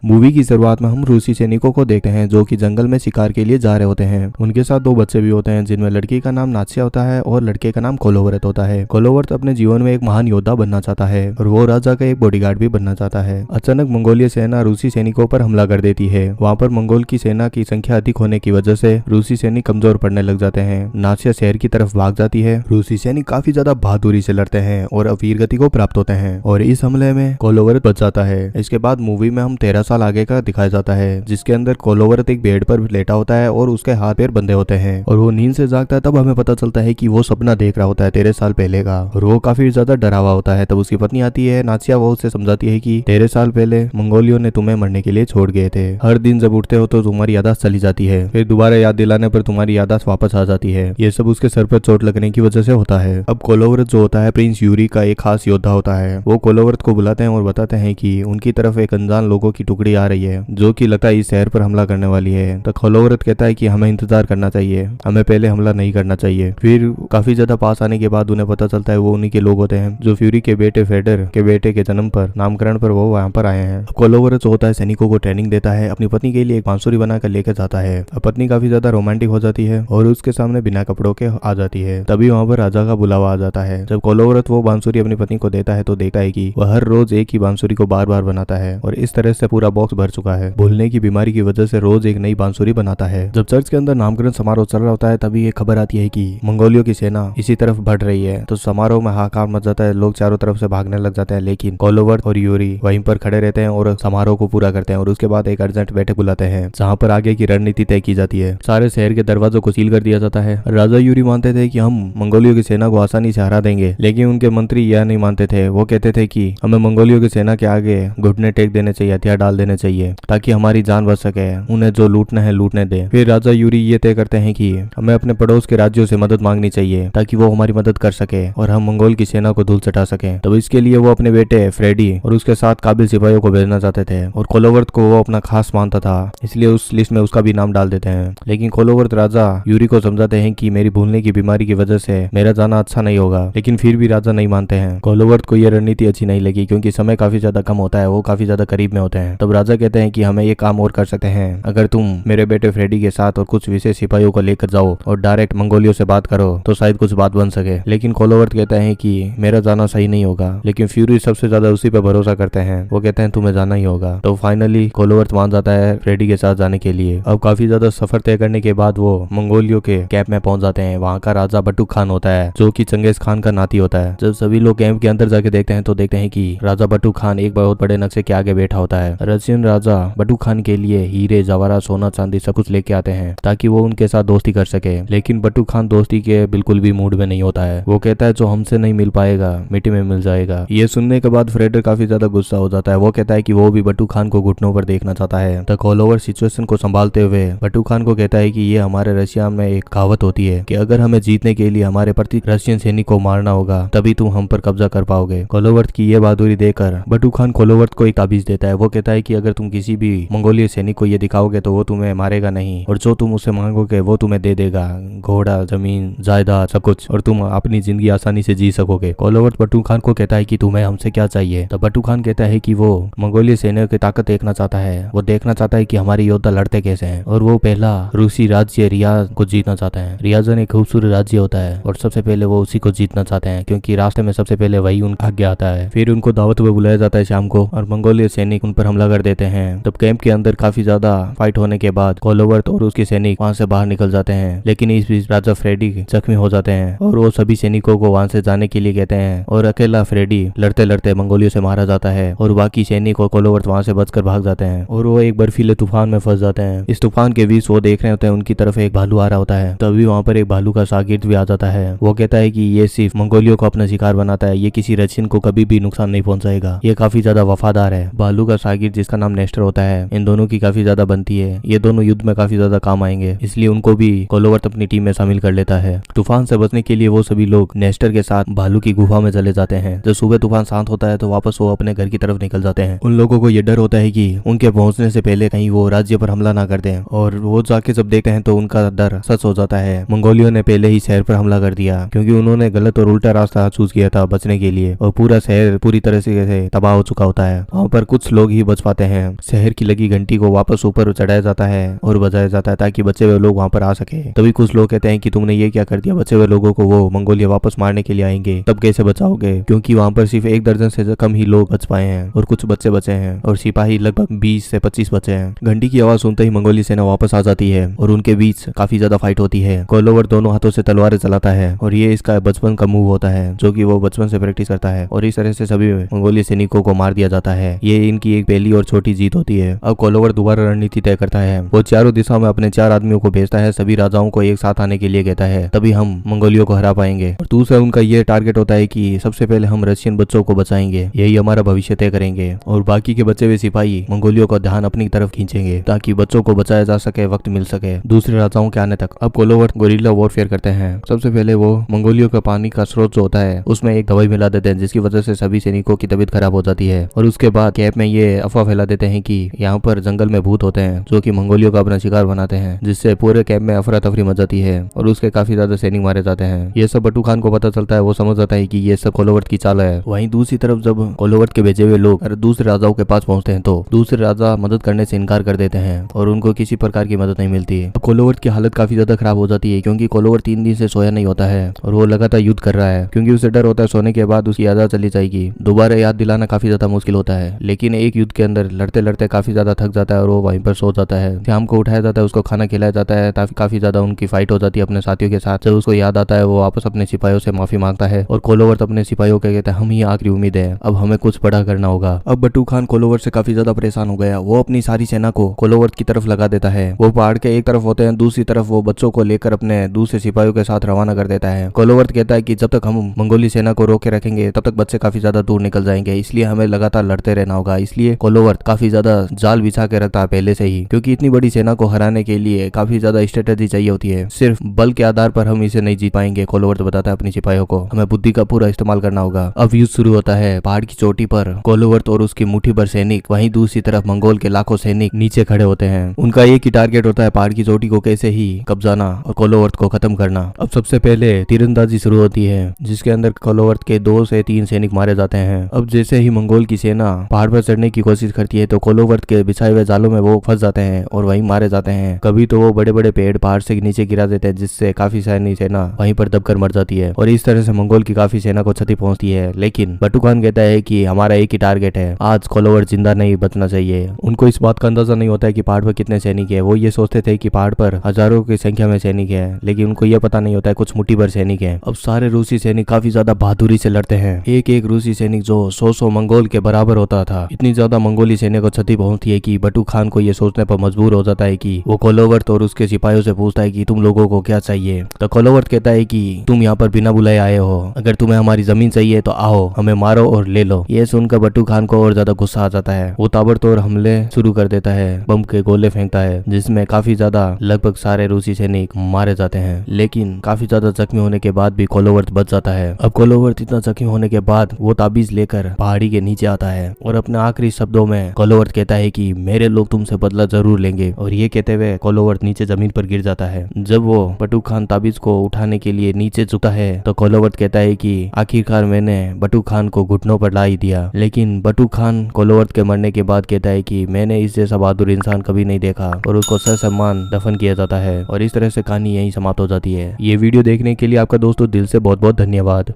Movie की शुरुआत में हम रूसी सैनिकों को देखते हैं जो कि जंगल में शिकार के लिए जा रहे होते हैं। उनके साथ दो बच्चे भी होते हैं जिनमें लड़की का नाम नात्सिया होता है और लड़के का नाम कोलोवर्थ होता है। कोलोवर्थ अपने जीवन में एक महान योद्धा बनना चाहता है और वो राजा का एक बॉडीगार्ड भी बनना चाहता है। अचानक मंगोलिया सेना रूसी सैनिकों पर हमला कर देती है। वहाँ पर मंगोल की सेना की संख्या अधिक होने की वजह से रूसी सैनिक कमजोर पड़ने लग जाते हैं। नात्सिया शहर की तरफ भाग जाती है। रूसी सैनिक काफी ज्यादा बहादुरी से लड़ते हैं और वीर गति को प्राप्त होते हैं और इस हमले में कोलोवर्थ बच जाता है। इसके बाद मूवी में हम 13 साल आगे का दिखाया जाता है जिसके अंदर कोलोवर्थ एक बेड पर लेटा होता है और उसके हाथ पैर बंधे होते हैं और वो नींद से जागता है। तब हमें पता चलता है कि वो सपना देख रहा होता है 13 साल पहले का और वो काफी ज्यादा डरा हुआ होता है। तब उसकी पत्नी आती है नात्सिया, वो उसे समझाती है कि 13 साल पहले मंगोलियों ने तुम्हें मरने के लिए छोड़ गए थे। हर दिन जब उठते हो तो तुम्हारी याददाश्त चली जाती है, फिर दोबारा याद दिलाने पर तुम्हारी याददाश्त वापस आ जाती है। ये सब उसके सर पर चोट लगने की वजह से होता है। अब कोलोवर्थ जो होता है प्रिंस यूरी का एक खास योद्धा होता है। वो कोलोवर्थ को बुलाते हैं और बताते हैं कि उनकी तरफ एक अनजान लोगों की टुकड़ी आ रही है जो कि लगता है इस शहर पर हमला करने वाली है। तो कोलोवर्थ कहता है कि हमें इंतजार करना चाहिए, हमें पहले हमला नहीं करना चाहिए। फिर काफी ज्यादा पास आने के बाद उन्हें पता चलता है वो उन्हीं के लोग होते हैं जो फ्यूरी के बेटे फेडर के बेटे के जन्म पर नामकरण पर वो वहाँ पर आए हैं। कोलोवर्थ होता है सैनिकों को ट्रेनिंग देता है, अपनी पत्नी के लिए एक बांसुरी बनाकर लेकर जाता है। अब पत्नी काफी ज्यादा रोमांटिक हो जाती है और उसके सामने बिना कपड़ों के आ जाती है। तभी वहाँ पर राजा का बुलावा आ जाता है। जब कोलोवर्थ वो बांसुरी अपनी पत्नी को देता है तो देखता है कि वह हर रोज एक ही बांसुरी को बार बार बनाता है और इस तरह से पूरा बॉक्स भर चुका है। भूलने की बीमारी की वजह से रोज एक नई बांसुरी बनाता है। जब चर्च के अंदर नामकरण समारोह चल रहा होता है तभी एक खबर आती है कि मंगोलियों की सेना इसी तरफ बढ़ रही है। तो समारोह में हाहाकार मच जाता है, लोग चारों तरफ से भागने लग जाते हैं, लेकिन कोलोवर्थ और यूरी वहीं पर खड़े रहते हैं और समारोह को पूरा करते हैं। और उसके बाद एक अर्जेंट बैठक बुलाते हैं जहाँ पर आगे की रणनीति तय की जाती है। सारे शहर के दरवाजों को सील कर दिया जाता है। राजा यूरी मानते थे कि हम मंगोलियों की सेना को आसानी से हरा देंगे, लेकिन उनके मंत्री यह नहीं मानते थे। वो कहते थे कि हमें मंगोलियों की सेना के आगे घुटने टेक देने चाहिए, हथियार डाल देने चाहिए ताकि हमारी जान बच सके, उन्हें जो लूटना है लूटने दे। फिर राजा यूरी ये तय करते हैं कि हमें अपने पड़ोस के राज्यों से मदद मांगनी चाहिए ताकि वो हमारी मदद कर सके और हम मंगोल की सेना को धूल चटा सके। तब इसके लिए वो अपने बेटे फ्रेडी और उसके साथ काबिल सिपाहियों को भेजना चाहते थे और कोलोवर्थ को वो अपना खास मानता था, इसलिए उस लिस्ट में उसका भी नाम डाल देते हैं। लेकिन कोलोवर्थ राजा यूरी को समझाते हैं कि मेरी भूलने की बीमारी की वजह से मेरा जाना अच्छा नहीं होगा, लेकिन फिर भी राजा नहीं मानते हैं। कोलोवर्थ को यह रणनीति अच्छी नहीं लगी क्योंकि समय काफी ज्यादा कम होता है, वो काफी ज्यादा करीब में होते हैं। तब राजा कहते हैं कि हमें ये काम और कर सकते हैं, अगर तुम मेरे बेटे फ्रेडी के साथ और कुछ विशेष सिपाहियों को लेकर जाओ और डायरेक्ट मंगोलियों से बात करो तो शायद कुछ बात बन सके। लेकिन कोलोवर्थ कहता है कि मेरा जाना सही नहीं होगा, लेकिन फ्यूरी सबसे ज्यादा उसी पे भरोसा करते हैं। वो कहते हैं तुम्हें जाना ही होगा। तो फाइनली कोलोवर्थ मान जाता है फ्रेडी के साथ जाने के लिए। अब काफी ज्यादा सफर तय करने के बाद वो मंगोलियों के कैंप में पहुंच जाते हैं। वहाँ का राजा बटुक खान होता है जो कि चंगेज खान का नाती होता है। जब सभी लोग कैंप के अंदर जाके देखते हैं तो देखते हैं कि राजा बटुक खान एक बहुत बड़े नक्शे के आगे बैठा होता है। रशियन राजा बटुक खान के लिए हीरे जवाहरात सोना चांदी सब कुछ लेके आते हैं ताकि वो उनके साथ दोस्ती कर सके, लेकिन बटुक खान दोस्ती के बिल्कुल भी मूड में नहीं होता है। वो कहता है जो हमसे नहीं मिल पाएगा मिट्टी में मिल जाएगा। ये सुनने के बाद फ्रेडर काफी ज्यादा गुस्सा हो जाता है। वो कहता है कि वो भी बटुक खान को घुटनों पर देखना चाहता है। द कोलोवर्थ सिचुएशन को संभालते हुए बटुक खान को कहता है कि ये हमारे रशिया में एक कहावत होती है कि अगर हमें जीतने के लिए हमारे प्रति रशियन सैनिक को मारना होगा तभी तुम हम पर कब्जा कर पाओगे। कोलोवर्थ की ये बहादुरी देखकर बटुक खान कोलोवर्थ को एक ताबीज देता है। वो कहता है कि अगर तुम किसी भी मंगोलिय सैनिक को ये दिखाओगे तो वो तुम्हें मारेगा नहीं और जो तुम उससे मांगोगे वो तुम्हें दे देगा, घोड़ा, जमीन, जायदाद, सब कुछ, और तुम अपनी जिंदगी आसानी से जी सकोगे। कोलोवर्थ बटुक खान को कहता है कि तुम्हें हमसे क्या चाहिए। तो बटुक खान कहता है कि वो मंगोलिय सेना की ताकत देखना चाहता है। वो देखना चाहता है कि हमारे योद्धा लड़ते कैसे हैं और वो पहला रूसी राज्य रियाज को जीतना चाहता है। रियाजन एक खूबसूरत राज्य होता है और सबसे पहले वो उसी को जीतना चाहते हैं क्योंकि रास्ते में सबसे पहले वही उनका आगे आता है। फिर उनको दावत में बुलाया जाता है शाम को और मंगोलिय सैनिक उन पर हमला कर देते हैं। तब कैंप के अंदर काफी ज्यादा फाइट होने के बाद कोलोवर्थ और उसके सैनिक वहां से बाहर निकल जाते हैं, लेकिन इस बीच राजा फ्रेडी जख्मी हो जाते हैं और वो सभी सैनिकों को वहां से जाने के लिए कहते हैं और अकेला फ्रेडी लड़ते लड़ते मंगोलियों से मारा जाता है और बाकी सैनिक और कोलोवर्थ वहां से बचकर भाग जाते हैं और वो एक बर्फीले तूफान में फंस जाते हैं। इस तूफान के बीच वो देख रहे होते हैं उनकी तरफ एक भालू आ रहा होता है। तभी वहां पर एक भालू का शागिर्द भी आ जाता है। वो कहता है कि ये सिर्फ मंगोलियों को अपना शिकार बनाता है, ये किसी रशियन को कभी भी नुकसान नहीं पहुंचाएगा, ये काफी ज्यादा वफादार है। भालू का शागिर्द जिसका नाम नेस्टर होता है, इन दोनों की काफी ज्यादा बनती है, ये दोनों युद्ध में काफी ज्यादा काम आएंगे, इसलिए उनको भी कोलोवर्थ अपनी टीम में शामिल कर लेता है। तूफान से बचने के लिए वो सभी लोग नेस्टर के साथ भालू की गुफा में चले जाते हैं। जब सुबह तूफान शांत होता है तो वापस वो अपने घर की तरफ निकल जाते हैं। उन लोगों को ये डर होता है कि उनके पहुंचने से पहले कहीं वो राज्य पर हमला ना कर दें और वो जाके जब देखते हैं तो उनका डर सच हो जाता है। मंगोलियों ने पहले ही शहर पर हमला कर दिया क्योंकि उन्होंने गलत और उल्टा रास्ता चूज किया था बचने के लिए और पूरा शहर पूरी तरह से तबाह हो चुका होता है। वहाँ पर कुछ लोग ही बच पाते हैं। शहर की लगी घंटी को वापस ऊपर चढ़ाया जाता है और बजाया जाता है ताकि बचे हुए लोग वहाँ पर आ सके। तभी कुछ लोग कहते हैं कि तुमने ये क्या कर दिया, बचे हुए लोगों को वो मंगोलिया वापस मारने के लिए आएंगे, तब कैसे बचाओगे, क्योंकि वहाँ पर सिर्फ 1 दर्जन से कम ही लोग बच पाए हैं और कुछ बच्चे बचे हैं और सिपाही लगभग 20 से 25 बचे हैं। घंटी की आवाज सुनते ही मंगोली सेना वापस आ जाती है और उनके बीच काफी ज्यादा फाइट होती है। कोलोवर दोनों हाथों से तलवारें चलाता है और ये इसका बचपन का मूव होता है जो कि वो बचपन से प्रैक्टिस करता है और इस तरह से सभी मंगोलिया सैनिकों को मार दिया जाता है। ये इनकी एक पहली और छोटी जीत होती है। अब कोलोवर दोबारा रणनीति तय करता है। वो चारों दिशाओं में अपने 4 आदमियों को भेजता है, सभी राजाओं को एक साथ आने के लिए कहता है, तभी हम मंगोलियों को हरा पाएंगे। और दूसरा उनका ये टारगेट होता है कि सबसे पहले हम रशियन बच्चों को बचाएंगे, यही हमारा भविष्य तय करेंगे और बाकी के बचे हुए सिपाही मंगोलियों का ध्यान अपनी तरफ खींचेंगे ताकि बच्चों को बचाया जा सके, वक्त मिल सके दूसरे राजाओं के आने तक। अब कोलोवर गोरिल्ला वॉरफेयर करते हैं। सबसे पहले वो मंगोलियों का पानी का स्रोत जो होता है उसमें एक दवाई मिला देते हैं जिसकी वजह से सभी सैनिकों की तबीयत खराब हो जाती है और उसके बाद कैंप में ये अफवाह फैला देते हैं कि यहाँ पर जंगल में भूत होते हैं जो कि मंगोलियों का अपना शिकार बनाते हैं, जिससे पूरे कैंप में अफरा तफरी मच जाती है और उसके काफी ज्यादा सैनिक मारे जाते हैं। ये सब बटू खान को पता चलता है। वो समझ जाता है कि ये सब कोलोवर्ट की चाल है। वहीं दूसरी तरफ जब कोलोवर्ट के भेजे हुए लोग दूसरे राजाओं के पास पहुंचते हैं तो दूसरे राजा मदद करने से इनकार कर देते हैं और उनको किसी प्रकार की मदद नहीं मिलती। कोलोवर्ट की हालत काफी ज्यादा खराब हो जाती है क्योंकि कोलोवर्ट 3 दिन से सोया नहीं होता है और वो लगातार युद्ध कर रहा है क्योंकि उसे डर होता है सोने के बाद उसकी याद चली जाएगी। दोबारा याद दिलाना काफी ज्यादा मुश्किल होता है, लेकिन एक युद्ध के अंदर लड़ते लड़ते काफी ज्यादा थक जाता है और वो वहीं पर सो जाता है। शाम को उठाया जाता है, उसको खाना खिलाया जाता है। काफी ज्यादा उनकी फाइट हो जाती है अपने साथियों के साथ। जब उसको याद आता है वो वापस अपने सिपाहियों से माफी मांगता है और कोलोवर्ट अपने सिपाहियों को कहता है, हम ही आखिरी उम्मीद है, अब हमें कुछ बड़ा करना होगा। अब बटू खान कोलोवर्ट से काफी ज्यादा परेशान हो गया। वो अपनी सारी सेना को कोलोवर्ट की तरफ लगा देता है। वो पहाड़ के एक तरफ होते हैं, दूसरी तरफ वो बच्चों को लेकर अपने दूसरे सिपाहियों के साथ रवाना कर देता है। कोलोवर्ट कहता है कि जब तक हम मंगोली सेना को रोके रखेंगे तब तक बच्चे काफी ज्यादा दूर निकल जाएंगे, इसलिए हमें लगातार लड़ते रहना होगा। इसलिए कोलोवर्ट काफी ज्यादा जाल बिछा के रखता है पहले से ही, क्योंकि इतनी बड़ी सेना को हराने के लिए काफी ज्यादा स्ट्रेटेजी चाहिए होती है। सिर्फ बल के आधार पर हम इसे नहीं जीत पाएंगे। कोलोवर्ट बताता है अपने सिपाहियों को, हमें बुद्धि का पूरा इस्तेमाल करना होगा। अब युद्ध शुरू होता है। पहाड़ की चोटी पर कोलोवर्ट और उसकी मुट्ठी भर सैनिक, वहीं दूसरी तरफ मंगोल के लाखों सैनिक नीचे खड़े होते हैं। उनका एक ही टारगेट होता है पहाड़ की चोटी को कैसे ही कब्जाना और कोलोवर्ट को खत्म करना। अब सबसे पहले तीरंदाजी शुरू होती है जिसके अंदर कोलोवर्ट के 2 से 3 सैनिक मारे जाते हैं। अब जैसे ही मंगोल की सेना पहाड़ पर चढ़ने की कोशिश करती है तो कोलोवर्ट के बिछाए हुए जालों में वो फंस जाते हैं और वहीं मारे जाते हैं। कभी तो वो बड़े बड़े पेड़ पहाड़ से नीचे गिरा देते हैं जिससे काफी सैनिक सेना वहीं पर दबकर मर जाती है और इस तरह से मंगोल की काफी सेना को क्षति पहुंचती है। लेकिन बटू खान कहता है कि हमारा एक ही टारगेट है, आज कोलोवर्ट जिंदा नहीं बचना चाहिए। उनको इस बात का अंदाजा नहीं होता है कि पहाड़ पर कितने सैनिक है। वो ये सोचते थे कि पहाड़ पर हजारों की संख्या में सैनिक है, लेकिन उनको यह पता नहीं होता है कुछ मुट्ठी भर सैनिक है। अब सारे रूसी सैनिक काफी ज्यादा बहादुरी से लड़ते हैं। एक एक रूसी सैनिक जो 100 मंगोल के बराबर होता था। इतनी ज्यादा मंगोली सेना को क्षति पहुंचती है कि बटू खान को यह सोचने पर मजबूर हो जाता है कि वो कोलोवर्ट और उसके सिपाहियों से पूछता है कि तुम लोगों को क्या चाहिए। तो कोलोवर्ट कहता है कि तुम यहाँ पर बिना बुलाए आए हो, अगर तुम्हें हमारी जमीन चाहिए तो आओ, हमें मारो और ले लो। ये सुनकर बटू खान को और ज्यादा गुस्सा आ जाता है। वो ताबड़तोड़ हमले शुरू कर देता है, बम के गोले फेंकता है जिसमें काफी ज्यादा लगभग सारे रूसी सैनिक मारे जाते हैं। लेकिन काफी ज्यादा जख्मी होने के बाद भी कोलोवर्ट बच जाता है। अब कोलोवर्ट इतना जख्मी होने के बाद वो ताबीज लेकर पहाड़ी के नीचे आता है और अपने आखिरी शब्दों में कोलोवर्ट कहता है कि मेरे लोग तुमसे बदला जरूर लेंगे। और ये कहते हुए कोलोवर्ट नीचे जमीन पर गिर जाता है। जब वो बटू खान ताबीज को उठाने के लिए नीचे झुकता है तो कोलोवर्ट कहता है कि आखिरकार मैंने बटू खान को घुटनों पर ला ही दिया। लेकिन बटू खान कोलोवर्ट के मरने के बाद कहता है कि मैंने इस जैसा बहादुर इंसान कभी नहीं देखा और उसको ससम्मान दफन किया जाता है। और इस तरह से कहानी यहीं समाप्त हो जाती है। ये वीडियो देखने के लिए आपका दोस्तों दिल से बहुत बहुत धन्यवाद।